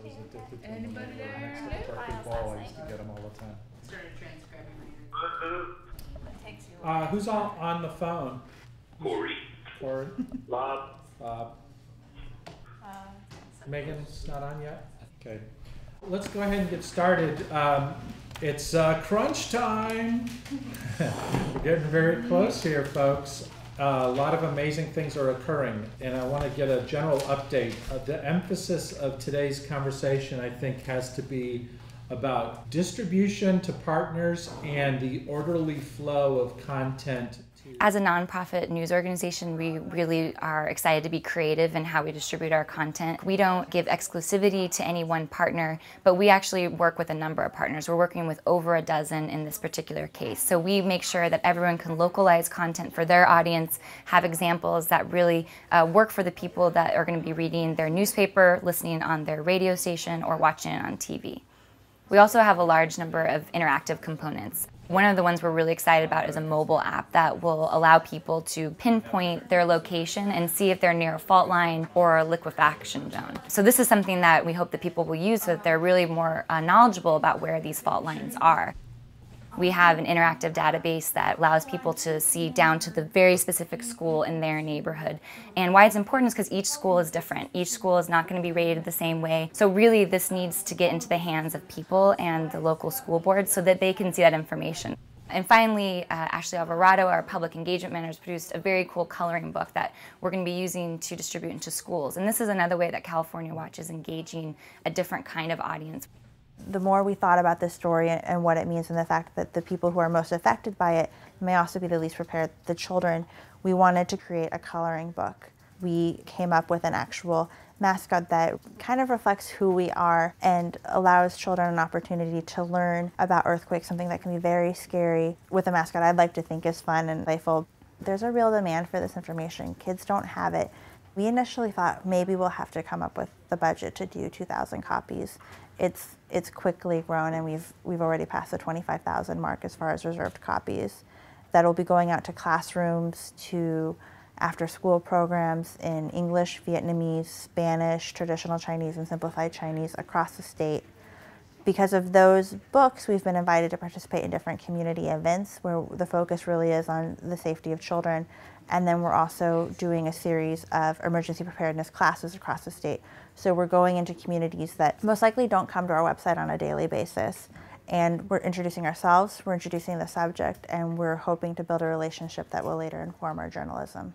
was addicted to them. Anybody They were there? next to the perfect wall. I used to get them all the time. Started transcribing later. It takes you Who's all on the phone? Corey. Corey? Bob. Bob? Megan's not on yet? Okay. Let's go ahead and get started. It's crunch time. We're getting very close here, folks. A lot of amazing things are occurring, and I want to get a general update. The emphasis of today's conversation, I think, has to be about distribution to partners and the orderly flow of content. As a nonprofit news organization, we really are excited to be creative in how we distribute our content. We don't give exclusivity to any one partner, but we actually work with a number of partners. We're working with over a dozen in this particular case. So we make sure that everyone can localize content for their audience, have examples that really work for the people that are going to be reading their newspaper, listening on their radio station, or watching it on TV. We also have a large number of interactive components. One of the ones we're really excited about is a mobile app that will allow people to pinpoint their location and see if they're near a fault line or a liquefaction zone. So this is something that we hope that people will use so that they're really more knowledgeable about where these fault lines are. We have an interactive database that allows people to see down to the very specific school in their neighborhood. And why it's important is because each school is different. Each school is not going to be rated the same way. So really this needs to get into the hands of people and the local school boards so that they can see that information. And finally, Ashley Alvarado, our public engagement manager, has produced a very cool coloring book that we're going to be using to distribute into schools. And this is another way that California Watch is engaging a different kind of audience. The more we thought about this story and what it means and the fact that the people who are most affected by it may also be the least prepared, the children, we wanted to create a coloring book. We came up with an actual mascot that kind of reflects who we are and allows children an opportunity to learn about earthquakes, something that can be very scary. With a mascot I'd like to think is fun and playful. There's a real demand for this information. Kids don't have it. We initially thought maybe we'll have to come up with the budget to do 2,000 copies. It's quickly grown, and we've already passed the 25,000 mark as far as reserved copies. That'll be going out to classrooms, to after-school programs in English, Vietnamese, Spanish, traditional Chinese, and simplified Chinese across the state. Because of those books, we've been invited to participate in different community events where the focus really is on the safety of children. And then we're also doing a series of emergency preparedness classes across the state. So we're going into communities that most likely don't come to our website on a daily basis. And we're introducing ourselves, we're introducing the subject, and we're hoping to build a relationship that will later inform our journalism.